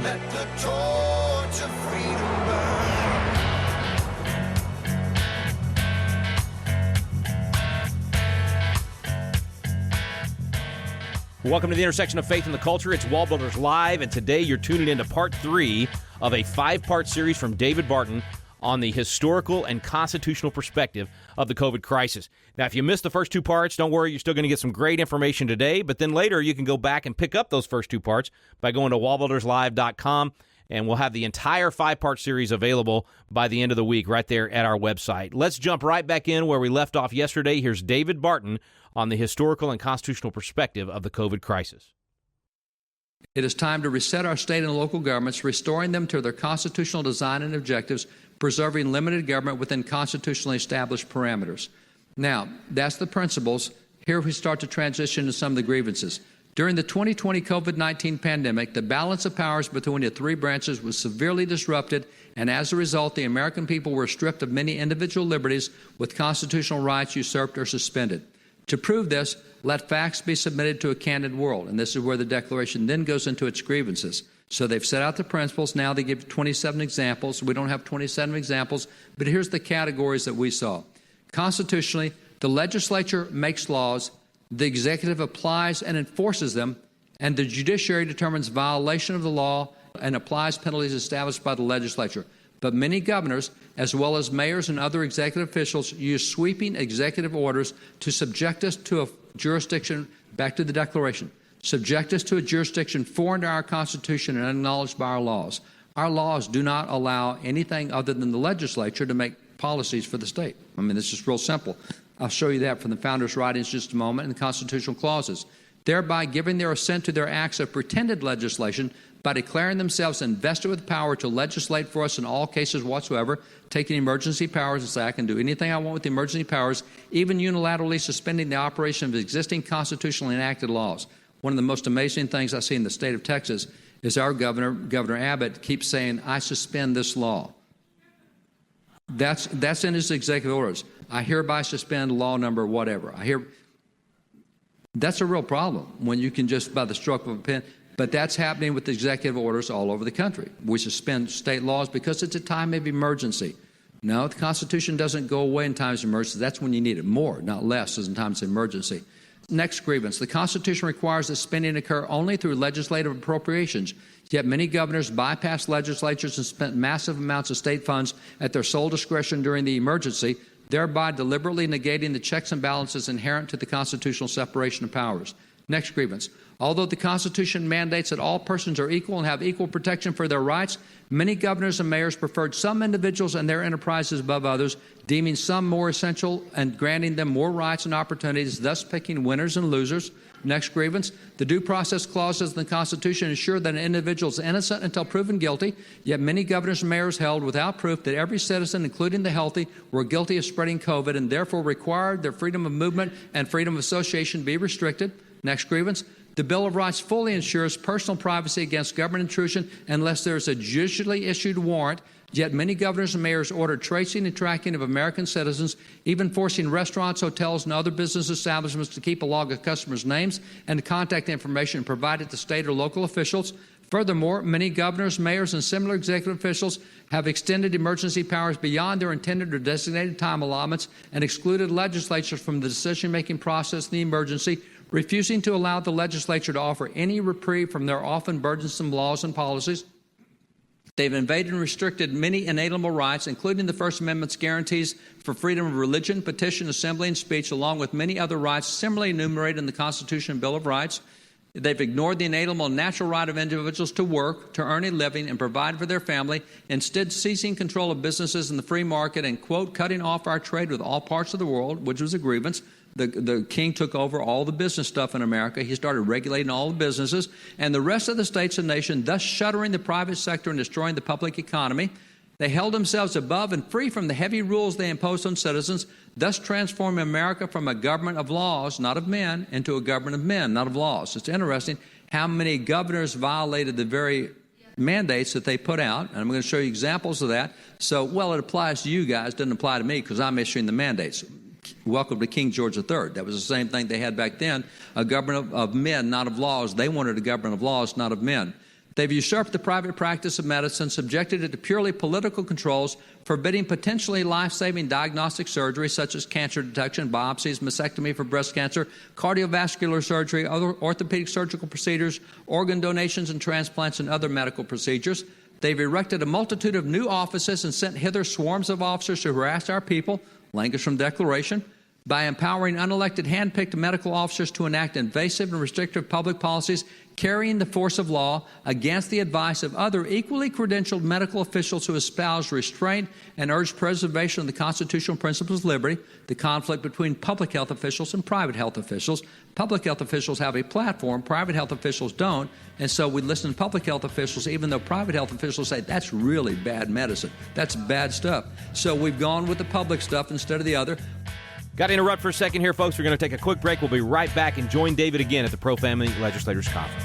Let the torch of freedom burn. Welcome to the intersection of faith and the culture. It's WallBuilders Live, and today you're tuning into part 3 of a 5-part series from David Barton on the historical and constitutional perspective of the COVID crisis. Now, if you missed the first 2 parts, don't worry, you're still going to get some great information today, but then later you can go back and pick up those first 2 parts by going to wallbuilderslive.com, and we'll have the entire 5-part series available by the end of the week right there at our website. Let's jump right back in where we left off yesterday. Here's David Barton on the historical and constitutional perspective of the COVID crisis. It is time to reset our state and local governments, restoring them to their constitutional design and objectives, preserving limited government within constitutionally established parameters. Now, that's the principles. Here we start to transition to some of the grievances. During the 2020 COVID-19 pandemic, the balance of powers between the 3 branches was severely disrupted, and as a result, the American people were stripped of many individual liberties, with constitutional rights usurped or suspended. To prove this, let facts be submitted to a candid world, and this is where the Declaration then goes into its grievances. So they've set out the principles. Now they give 27 examples. We don't have 27 examples, but here's the categories that we saw. Constitutionally, the legislature makes laws, the executive applies and enforces them, and the judiciary determines violation of the law and applies penalties established by the legislature. But many governors, as well as mayors and other executive officials, use sweeping executive orders to subject us to a jurisdiction, back to the Declaration, subject us to a jurisdiction foreign to our Constitution and unacknowledged by our laws. Our laws do not allow anything other than the legislature to make policies for the state. I mean, it's just real simple. I'll show you that from the founders' writings in just a moment, and the constitutional clauses, thereby giving their assent to their acts of pretended legislation by declaring themselves invested with power to legislate for us in all cases whatsoever, taking emergency powers and say, I can do anything I want with the emergency powers, even unilaterally suspending the operation of existing constitutionally enacted laws. One of the most amazing things I see in the state of Texas is our Governor Abbott, keeps saying, I suspend this law. That's in his executive orders. I hereby suspend law number whatever. That's a real problem when you can just, by the stroke of a pen, but that's happening with executive orders all over the country. We suspend state laws because it's a time of emergency. No, the Constitution doesn't go away in times of emergency. That's when you need it more, not less, as in times of emergency. Next grievance. The Constitution requires that spending occur only through legislative appropriations, yet many governors bypass legislatures and spent massive amounts of state funds at their sole discretion during the emergency, thereby deliberately negating the checks and balances inherent to the constitutional separation of powers. Next grievance. Although the Constitution mandates that all persons are equal and have equal protection for their rights, many governors and mayors preferred some individuals and their enterprises above others, deeming some more essential and granting them more rights and opportunities, thus picking winners and losers. Next grievance. The due process clauses in the Constitution ensure that an individual is innocent until proven guilty, yet many governors and mayors held without proof that every citizen, including the healthy, were guilty of spreading COVID and therefore required their freedom of movement and freedom of association be restricted. Next grievance. The Bill of Rights fully ensures personal privacy against government intrusion unless there is a judicially issued warrant, yet many governors and mayors ordered tracing and tracking of American citizens, even forcing restaurants, hotels, and other business establishments to keep a log of customers' names and contact information provided to state or local officials. Furthermore, many governors, mayors, and similar executive officials have extended emergency powers beyond their intended or designated time allotments and excluded legislatures from the decision-making process in the emergency, refusing to allow the legislature to offer any reprieve from their often burdensome laws and policies. They've invaded and restricted many inalienable rights, including the First Amendment's guarantees for freedom of religion, petition, assembly, and speech, along with many other rights similarly enumerated in the Constitution and Bill of Rights. They've ignored the inalienable natural right of individuals to work, to earn a living, and provide for their family, instead seizing control of businesses in the free market and, quote, cutting off our trade with all parts of the world, which was a grievance. The king took over all the business stuff in America. He started regulating all the businesses, and the rest of the states and nation, thus shuttering the private sector and destroying the public economy. They held themselves above and free from the heavy rules they imposed on citizens, thus transforming America from a government of laws, not of men, into a government of men, not of laws. It's interesting how many governors violated the very mandates that they put out, and I'm going to show you examples of that. So, well, it applies to you guys, doesn't apply to me because I'm issuing the mandates. Welcome to King George III. That was the same thing they had back then, a government of men, not of laws. They wanted a government of laws, not of men. They've usurped the private practice of medicine, subjected it to purely political controls, forbidding potentially life-saving diagnostic surgery such as cancer detection, biopsies, mastectomy for breast cancer, cardiovascular surgery, other orthopedic surgical procedures, organ donations and transplants, and other medical procedures. They've erected a multitude of new offices and sent hither swarms of officers to harass our people, language from Declaration, by empowering unelected hand-picked medical officers to enact invasive and restrictive public policies, carrying the force of law against the advice of other equally credentialed medical officials who espouse restraint and urge preservation of the constitutional principles of liberty, the conflict between public health officials and private health officials. Public health officials have a platform, private health officials don't, and so we listen to public health officials even though private health officials say that's really bad medicine, that's bad stuff. So we've gone with the public stuff instead of the other. Got to interrupt for a second here, folks. We're going to take a quick break. We'll be right back and join David again at the ProFamily Legislators Conference.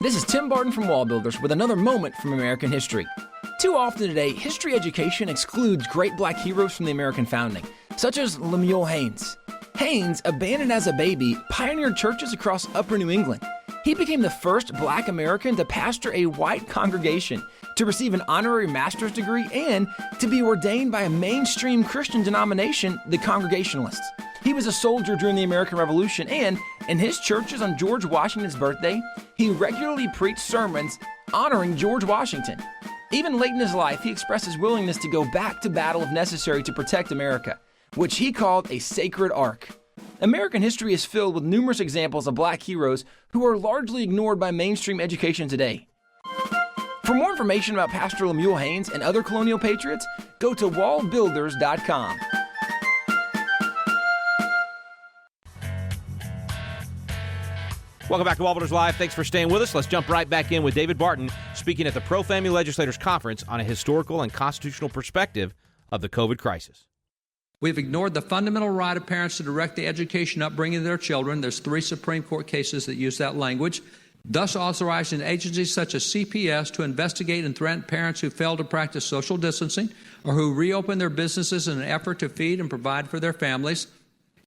This is Tim Barton from WallBuilders with another moment from American history. Too often today, history education excludes great black heroes from the American founding, such as Lemuel Haynes. Haynes, abandoned as a baby, pioneered churches across upper New England. He became the first black American to pastor a white congregation, to receive an honorary master's degree, and to be ordained by a mainstream Christian denomination, the Congregationalists. He was a soldier during the American Revolution, and in his churches on George Washington's birthday, he regularly preached sermons honoring George Washington. Even late in his life, he expressed his willingness to go back to battle if necessary to protect America, which he called a sacred ark. American history is filled with numerous examples of black heroes who are largely ignored by mainstream education today. For more information about Pastor Lemuel Haynes and other colonial patriots, go to WallBuilders.com. Welcome back to WallBuilders Live. Thanks for staying with us. Let's jump right back in with David Barton speaking at the ProFamily Legislators Conference on a historical and constitutional perspective of the COVID crisis. We've ignored the fundamental right of parents to direct the education upbringing of their children. There's 3 Supreme Court cases that use that language, thus authorizing agencies such as CPS to investigate and threaten parents who fail to practice social distancing or who reopen their businesses in an effort to feed and provide for their families.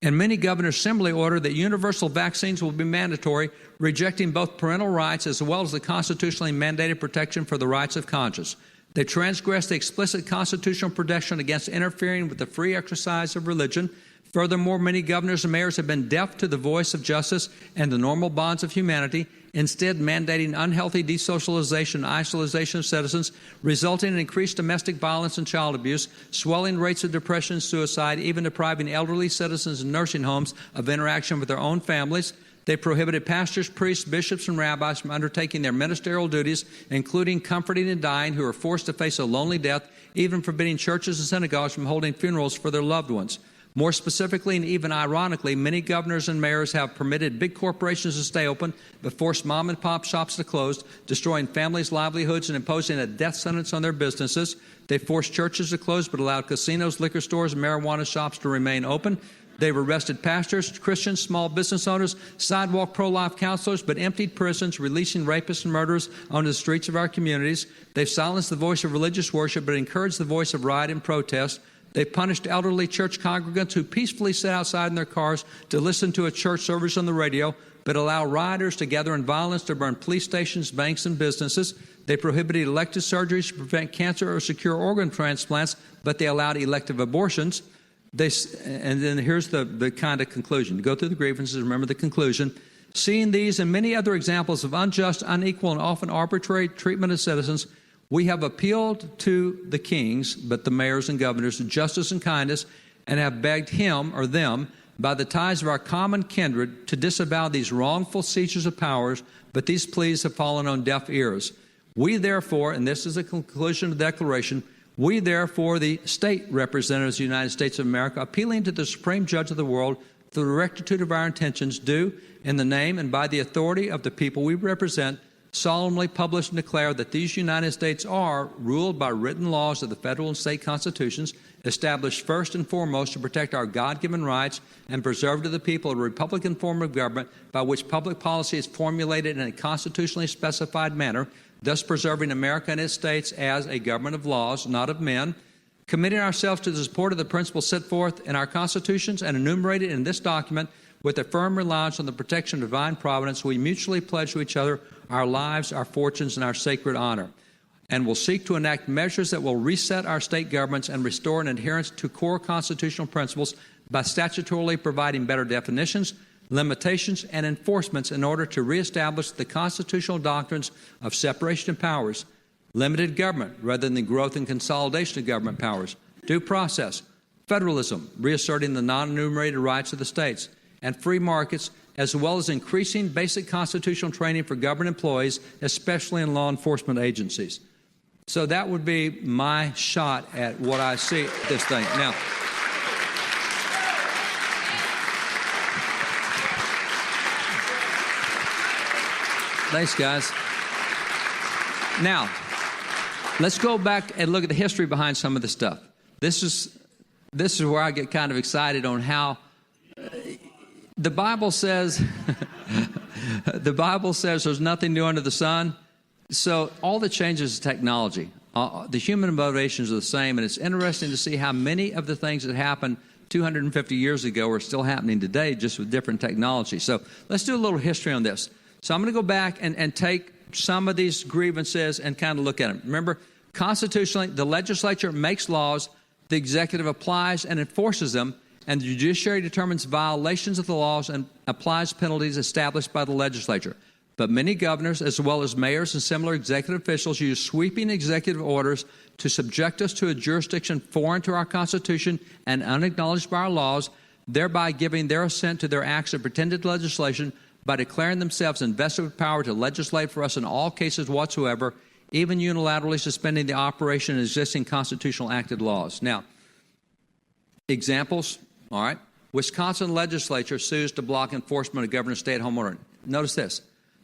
And many governors similarly order that universal vaccines will be mandatory, rejecting both parental rights as well as the constitutionally mandated protection for the rights of conscience. They transgress the explicit constitutional protection against interfering with the free exercise of religion. Furthermore, many governors and mayors have been deaf to the voice of justice and the normal bonds of humanity, instead mandating unhealthy desocialization and isolation of citizens, resulting in increased domestic violence and child abuse, swelling rates of depression and suicide, even depriving elderly citizens in nursing homes of interaction with their own families. They prohibited pastors, priests, bishops, and rabbis from undertaking their ministerial duties, including comforting the dying who are forced to face a lonely death, even forbidding churches and synagogues from holding funerals for their loved ones. More specifically, and even ironically, many governors and mayors have permitted big corporations to stay open, but forced mom-and-pop shops to close, destroying families' livelihoods and imposing a death sentence on their businesses. They forced churches to close, but allowed casinos, liquor stores, and marijuana shops to remain open. They've arrested pastors, Christians, small business owners, sidewalk pro-life counselors, but emptied prisons, releasing rapists and murderers onto the streets of our communities. They've silenced the voice of religious worship, but encouraged the voice of riot and protest. They've punished elderly church congregants who peacefully sit outside in their cars to listen to a church service on the radio, but allow rioters to gather in violence to burn police stations, banks, and businesses. They prohibited elective surgeries to prevent cancer or secure organ transplants, but they allowed elective abortions. And then here's the kind of conclusion. Go through the grievances, remember the conclusion. Seeing these and many other examples of unjust, unequal, and often arbitrary treatment of citizens, we have appealed to the kings, but the mayors and governors, to justice and kindness, and have begged him or them, by the ties of our common kindred, to disavow these wrongful seizures of powers, but these pleas have fallen on deaf ears. We therefore, and this is the conclusion of the declaration, we therefore, the state representatives of the United States of America, appealing to the Supreme Judge of the world, through the rectitude of our intentions, do, in the name and by the authority of the people we represent, solemnly publish and declare that these United States are ruled by written laws of the federal and state constitutions, established first and foremost to protect our God-given rights and preserve to the people a republican form of government by which public policy is formulated in a constitutionally specified manner, thus preserving America and its states as a government of laws, not of men. committing ourselves to the support of the principles set forth in our constitutions and enumerated in this document with a firm reliance on the protection of divine providence, we mutually pledge to each other our lives, our fortunes, and our sacred honor, and will seek to enact measures that will reset our state governments and restore an adherence to core constitutional principles by statutorily providing better definitions, limitations, and enforcements in order to reestablish the constitutional doctrines of separation of powers, limited government rather than the growth and consolidation of government powers, due process, federalism, reasserting the non-enumerated rights of the states, and free markets, as well as increasing basic constitutional training for government employees, especially in law enforcement agencies. So that would be my shot at what I see this thing. Now, thanks, guys. Now, let's go back and look at the history behind some of the stuff. This is where I get kind of excited on how the Bible says there's nothing new under the sun. So all the changes is technology. The human motivations are the same, and it's interesting to see how many of the things that happened 250 years ago are still happening today, just with different technology. So let's do a little history on this. So I'm going to go back and take some of these grievances and kind of look at them. Remember, constitutionally, the legislature makes laws, the executive applies and enforces them, and the judiciary determines violations of the laws and applies penalties established by the legislature. But many governors, as well as mayors and similar executive officials, use sweeping executive orders to subject us to a jurisdiction foreign to our Constitution and unacknowledged by our laws, thereby giving their assent to their acts of pretended legislation by declaring themselves invested with power to legislate for us in all cases whatsoever, even unilaterally suspending the operation of existing constitutional acted laws. Now, examples, all right. Wisconsin legislature sues to block enforcement of governor's stay-at-home order. Notice this.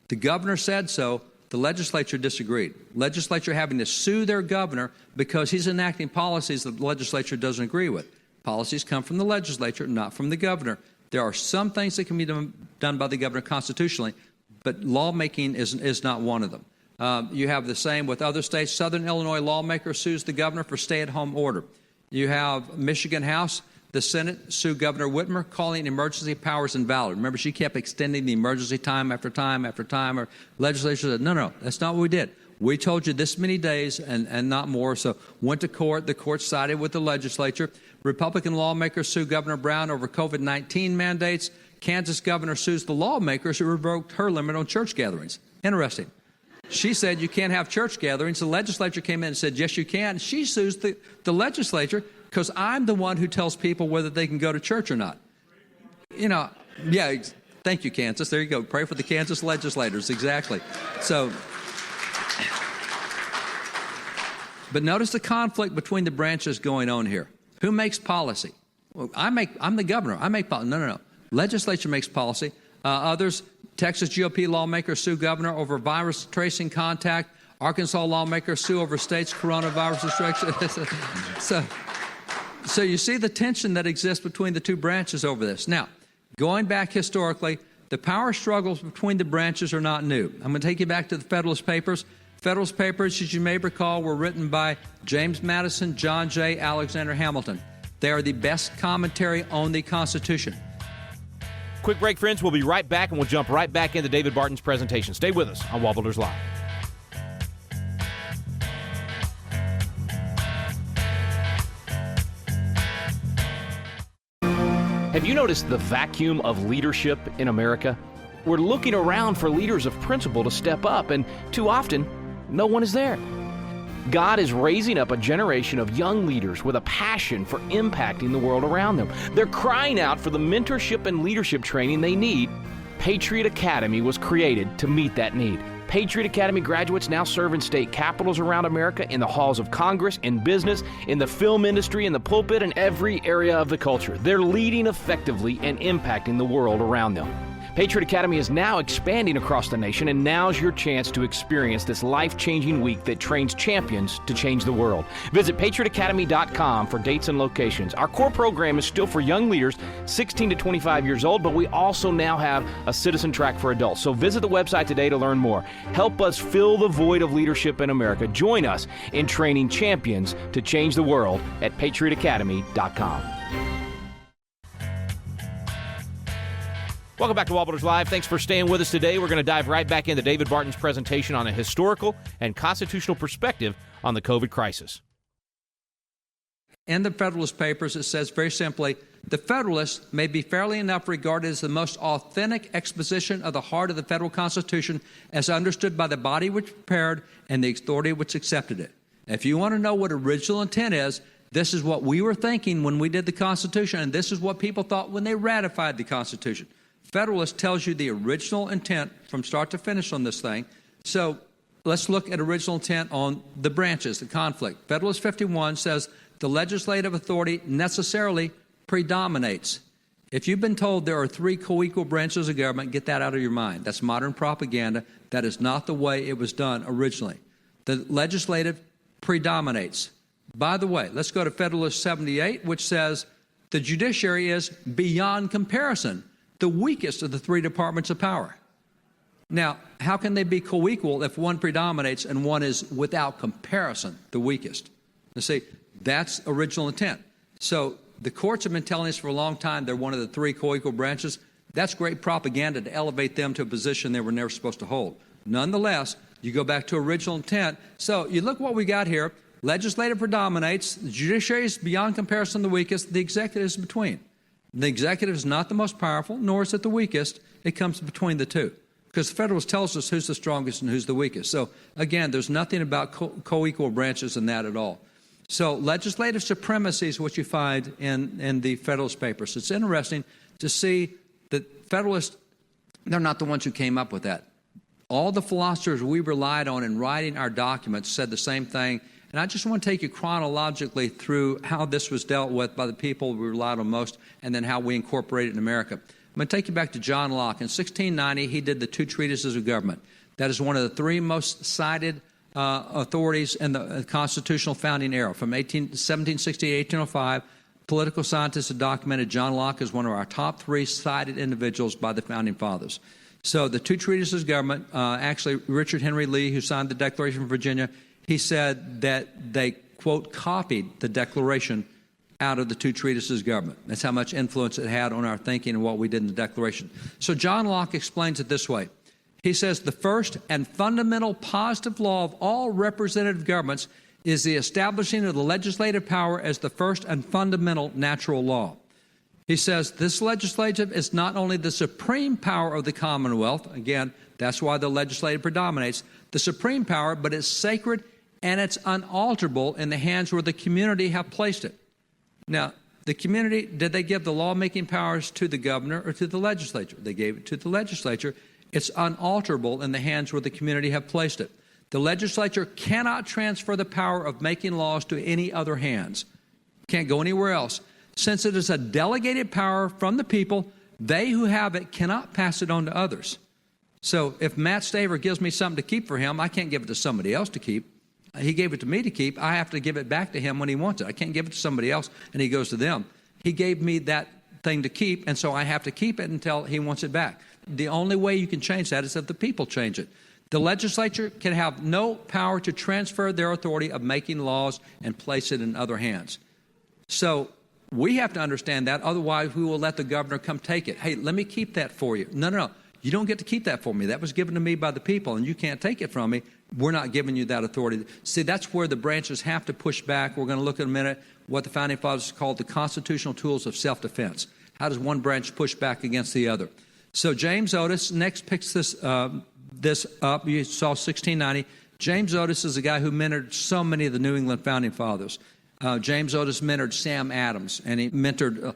The governor said so. The legislature disagreed. Legislature having to sue their governor because he's enacting policies that the legislature doesn't agree with. Policies come from the legislature, not from the governor. There are some things that can be done by the governor constitutionally, but lawmaking is not one of them. You have the same with other states. Southern Illinois lawmaker sues the governor for stay-at-home order. You have Michigan House. The Senate sued Governor Whitmer, calling emergency powers invalid. Remember, she kept extending the emergency time after time after time. Our legislature said, no, that's not what we did. We told you this many days and not more. So went to court. The court sided with the legislature. Republican lawmakers sue Governor Brown over COVID-19 mandates. Kansas governor sues the lawmakers who revoked her limit on church gatherings. Interesting. She said you can't have church gatherings. The legislature came in and said, yes, you can. She sues the legislature because I'm the one who tells people whether they can go to church or not. You know, yeah, thank you, Kansas. There you go. Pray for the Kansas legislators. Exactly. So, but notice the conflict between the branches going on here. Who makes policy? Well, I'm the governor. I make policy. No. Legislature makes policy. Others, Texas GOP lawmakers sue governor over virus tracing contact. Arkansas lawmakers sue over states' coronavirus restrictions. So you see the tension that exists between the two branches over this. Now, going back historically, the power struggles between the branches are not new. I'm going to take you back to the Federalist Papers. Federalist Papers, as you may recall, were written by James Madison, John Jay, Alexander Hamilton. They are the best commentary on the Constitution. Quick break, friends. We'll be right back, and we'll jump right back into David Barton's presentation. Stay with us on WallBuilders Live. Have you noticed the vacuum of leadership in America? We're looking around for leaders of principle to step up, and too often, no one is there. God is raising up a generation of young leaders with a passion for impacting the world around them. They're crying out for the mentorship and leadership training they need. Patriot Academy was created to meet that need. Patriot Academy graduates now serve in state capitals around America, in the halls of Congress, in business, in the film industry, in the pulpit, and every area of the culture. They're leading effectively and impacting the world around them. Patriot Academy is now expanding across the nation, and now's your chance to experience this life-changing week that trains champions to change the world. Visit patriotacademy.com for dates and locations. Our core program is still for young leaders 16 to 25 years old, but we also now have a citizen track for adults. So visit the website today to learn more. Help us fill the void of leadership in America. Join us in training champions to change the world at patriotacademy.com. Welcome back to WallBuilders Live. Thanks for staying with us today. We're going to dive right back into David Barton's presentation on a historical and constitutional perspective on the COVID crisis. In the Federalist Papers, it says very simply, the Federalist may be fairly enough regarded as the most authentic exposition of the heart of the federal Constitution as understood by the body which prepared and the authority which accepted it. If you want to know what original intent is, this is what we were thinking when we did the Constitution, and this is what people thought when they ratified the Constitution. Federalist tells you the original intent from start to finish on this thing. So let's look at original intent on the branches, the conflict. Federalist 51 says the legislative authority necessarily predominates. If you've been told there are three co-equal branches of government, get that out of your mind. That's modern propaganda. That is not the way it was done originally. The legislative predominates. By the way, let's go to Federalist 78, which says the judiciary is beyond comparison the weakest of the three departments of power. Now, how can they be co-equal if one predominates and one is without comparison the weakest? You see, that's original intent. So the courts have been telling us for a long time they're one of the three co-equal branches. That's great propaganda to elevate them to a position they were never supposed to hold. Nonetheless, you go back to original intent. So you look what we got here. Legislative predominates. The judiciary is beyond comparison the weakest. The executive is between. The executive is not the most powerful, nor is it the weakest. It comes between the two. Because the Federalist tells us who's the strongest and who's the weakest. So, again, there's nothing about co-equal branches in that at all. So legislative supremacy is what you find in the Federalist Papers. It's interesting to see that Federalists, they're not the ones who came up with that. All the philosophers we relied on in writing our documents said the same thing. And I just want to take you chronologically through how this was dealt with by the people we relied on most and then how we incorporate it in America. I'm going to take you back to John Locke. In 1690, he did the two treatises of government. That is one of the three most cited authorities in the constitutional founding era. From 1768 to 1805, political scientists have documented John Locke as one of our top three cited individuals by the founding fathers. So the two treatises of government, actually Richard Henry Lee, who signed the Declaration of Virginia, he said that they, quote, copied the Declaration out of the two treatises of government. That's how much influence it had on our thinking and what we did in the Declaration. So John Locke explains it this way. He says, the first and fundamental positive law of all representative governments is the establishing of the legislative power as the first and fundamental natural law. He says, this legislative is not only the supreme power of the Commonwealth, again, that's why the legislative predominates, the supreme power, but it's sacred and it's unalterable in the hands where the community have placed it. Now, the community, did they give the lawmaking powers to the governor or to the legislature? They gave it to the legislature. It's unalterable in the hands where the community have placed it. The legislature cannot transfer the power of making laws to any other hands. Can't go anywhere else. Since it is a delegated power from the people, they who have it cannot pass it on to others. So if Matt Staver gives me something to keep for him, I can't give it to somebody else to keep. He gave it to me to keep. I have to give it back to him when he wants it. I can't give it to somebody else and he goes to them. He gave me that thing to keep, and so I have to keep it until he wants it back. The only way you can change that is if the people change it. The legislature can have no power to transfer their authority of making laws and place it in other hands. So we have to understand that. Otherwise, we will let the governor come take it. Hey, let me keep that for you. No. You don't get to keep that for me. That was given to me by the people, and you can't take it from me. We're not giving you that authority. See, that's where the branches have to push back. We're going to look in a minute what the Founding Fathers called the constitutional tools of self-defense. How does one branch push back against the other? So James Otis next picks this up. You saw 1690. James Otis is a guy who mentored so many of the New England Founding Fathers. James Otis mentored Sam Adams, and he mentored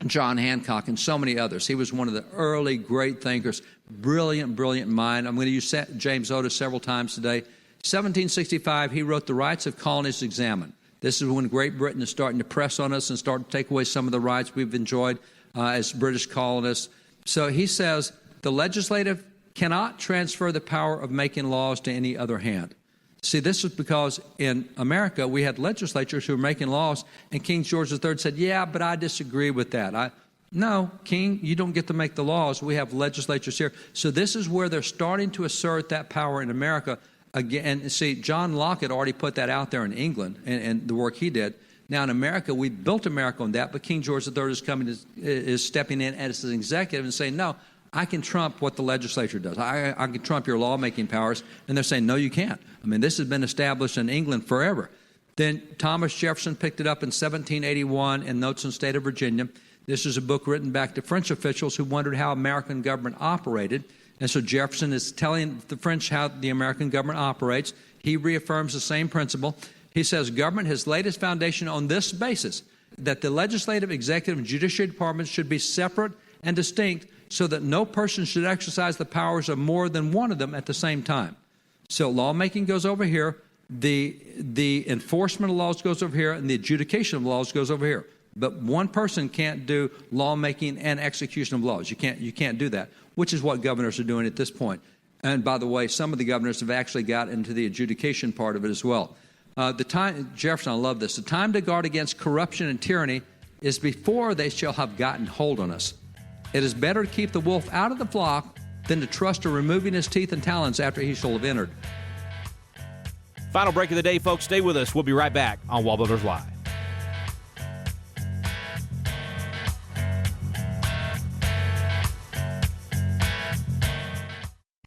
John Hancock and so many others. He was one of the early great thinkers, brilliant mind. I'm going to use James Otis several times today. 1765, he wrote The Rights of Colonies Examined. This is when Great Britain is starting to press on us and start to take away some of the rights we've enjoyed as British colonists. So he says The legislative cannot transfer the power of making laws to any other hand. See, this is because in America, we had legislatures who were making laws, and King George III said, yeah, but I disagree with that. No, King, you don't get to make the laws. We have legislatures here. So this is where they're starting to assert that power in America. Again, and see, John Locke had already put that out there in England and the work he did. Now in America, we built America on that, but King George III is stepping in as an executive and saying, no, I can trump what the legislature does. I can trump your lawmaking powers. And they're saying, no, you can't. I mean, this has been established in England forever. Then Thomas Jefferson picked it up in 1781 in Notes on the State of Virginia. This is a book written back to French officials who wondered how American government operated. And so Jefferson is telling the French how the American government operates. He reaffirms the same principle. He says government has laid its foundation on this basis, that the legislative, executive, and judiciary departments should be separate and distinct so that no person should exercise the powers of more than one of them at the same time. So lawmaking goes over here, the enforcement of laws goes over here, and the adjudication of laws goes over here. But one person can't do lawmaking and execution of laws. You can't do that, which is what governors are doing at this point. And by the way, some of the governors have actually got into the adjudication part of it as well. Jefferson, I love this. The time to guard against corruption and tyranny is before they shall have gotten hold on us. It is better to keep the wolf out of the flock than to trust to removing his teeth and talons after he shall have entered. Final break of the day, folks. Stay with us. We'll be right back on WallBuilders Live.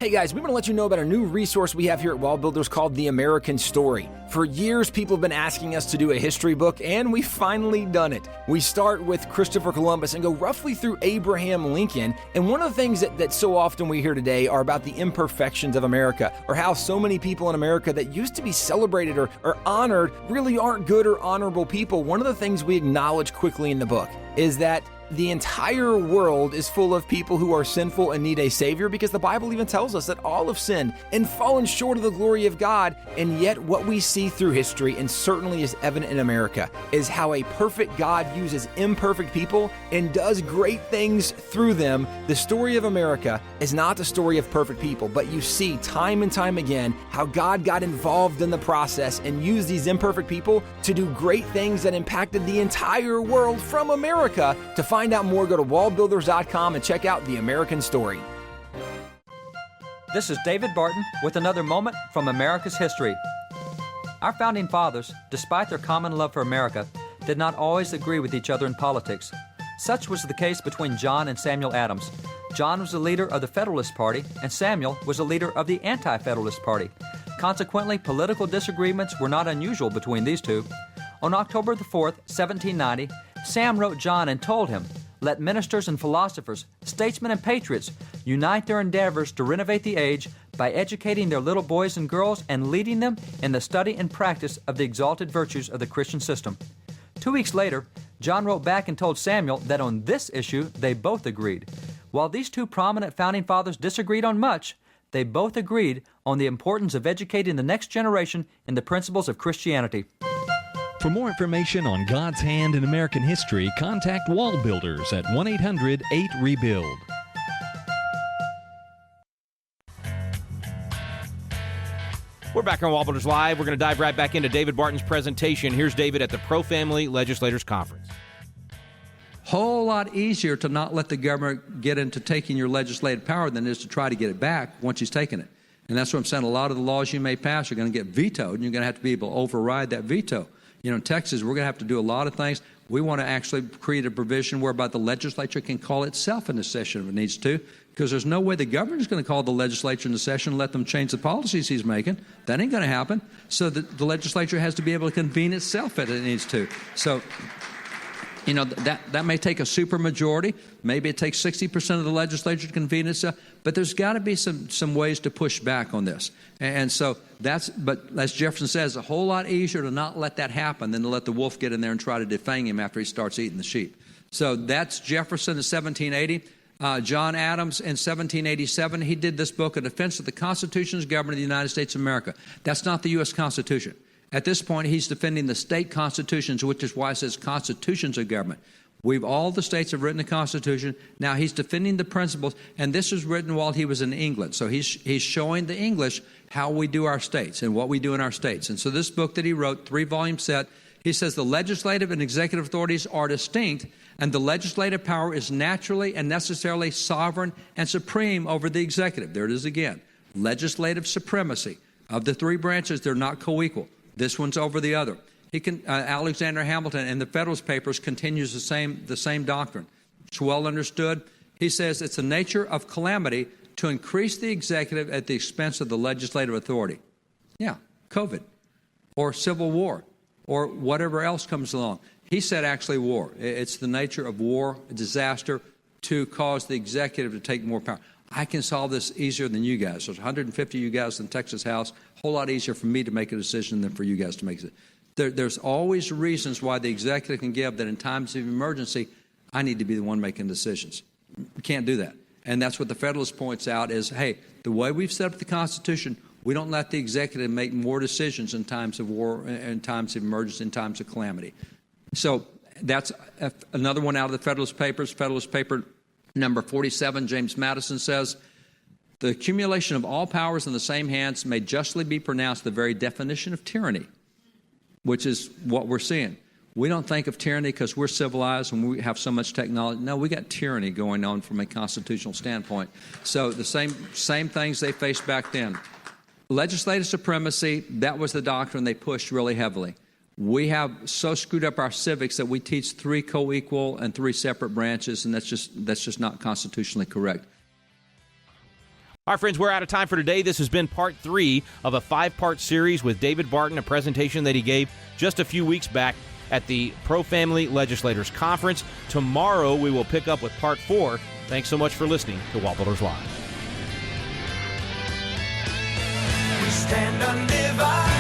Hey guys, we want to let you know about a new resource we have here at WallBuilders called The American Story. For years, people have been asking us to do a history book, and we've finally done it. We start with Christopher Columbus and go roughly through Abraham Lincoln, and one of the things that so often we hear today are about the imperfections of America, or how so many people in America that used to be celebrated or honored really aren't good or honorable people. One of the things we acknowledge quickly in the book is that the entire world is full of people who are sinful and need a Savior, because the Bible even tells us that all have sinned and fallen short of the glory of God. And yet what we see through history, and certainly is evident in America, is how a perfect God uses imperfect people and does great things through them. The story of America is not the story of perfect people, but you see time and time again how God got involved in the process and used these imperfect people to do great things that impacted the entire world from America. To find out more, go to wallbuilders.com and check out The American Story. This is David Barton with another moment from America's history. Our founding fathers, despite their common love for America, did not always agree with each other in politics. Such was the case between John and Samuel Adams. John was the leader of the Federalist Party, and Samuel was the leader of the Anti-Federalist Party. Consequently, political disagreements were not unusual between these two. On October the 4th, 1790, Sam wrote John and told him, "Let ministers and philosophers, statesmen and patriots unite their endeavors to renovate the age by educating their little boys and girls and leading them in the study and practice of the exalted virtues of the Christian system." 2 weeks later, John wrote back and told Samuel that on this issue they both agreed. While these two prominent founding fathers disagreed on much, they both agreed on the importance of educating the next generation in the principles of Christianity. For more information on God's hand in American history, contact WallBuilders at 1-800-8-REBUILD. We're back on WallBuilders Live. We're going to dive right back into David Barton's presentation. Here's David at the ProFamily Legislators Conference. Whole lot easier to not let the government get into taking your legislative power than it is to try to get it back once he's taken it. And that's what I'm saying. A lot of the laws you may pass are going to get vetoed, and you're going to have to be able to override that veto. You know, in Texas, we're going to have to do a lot of things. We want to actually create a provision whereby the legislature can call itself into session if it needs to, because there's no way the governor is going to call the legislature into session and let them change the policies he's making. That ain't going to happen. So the legislature has to be able to convene itself if it needs to. So, you know, that may take a supermajority. Maybe it takes 60% of the legislature to convene itself. But there's got to be some ways to push back on this. And so but as Jefferson says, a whole lot easier to not let that happen than to let the wolf get in there and try to defang him after he starts eating the sheep. So that's Jefferson in 1780. John Adams in 1787, he did this book, A Defense of the Constitution and Government of the United States of America. That's not the U.S. Constitution. At this point, he's defending the state constitutions, which is why it says constitutions of government. All the states have written the Constitution. Now he's defending the principles, and this was written while he was in England. So he's showing the English how we do our states and what we do in our states. And so this book that he wrote, 3-volume set, he says the legislative and executive authorities are distinct, and the legislative power is naturally and necessarily sovereign and supreme over the executive. There it is again. Legislative supremacy. Of the three branches, they're not co-equal. This one's over the other. Alexander Hamilton in the Federalist Papers continues the same doctrine. It's well understood. He says it's the nature of calamity to increase the executive at the expense of the legislative authority. Yeah, COVID or civil war or whatever else comes along. He said actually war. It's the nature of war, disaster, to cause the executive to take more power. I can solve this easier than you guys. There's 150 of you guys in Texas House. A whole lot easier for me to make a decision than for you guys to make it. There's always reasons why the executive can give that in times of emergency, I need to be the one making decisions. We can't do that. And that's what the Federalist points out is, hey, the way we've set up the Constitution, we don't let the executive make more decisions in times of war, in times of emergency, in times of calamity. So that's another one out of the Federalist Papers. Federalist Paper number 47, James Madison says, the accumulation of all powers in the same hands may justly be pronounced the very definition of tyranny, which is what we're seeing. We don't think of tyranny because we're civilized and we have so much technology. No, we got tyranny going on from a constitutional standpoint. So the same things they faced back then. Legislative supremacy, that was the doctrine they pushed really heavily. We have so screwed up our civics that we teach 3 co-equal and 3 separate branches, and that's just not constitutionally correct. All right, friends, we're out of time for today. This has been part 3 of a 5-part series with David Barton, a presentation that he gave just a few weeks back at the ProFamily Legislators Conference. Tomorrow, we will pick up with part 4. Thanks so much for listening to WallBuilders Live. We stand undivided.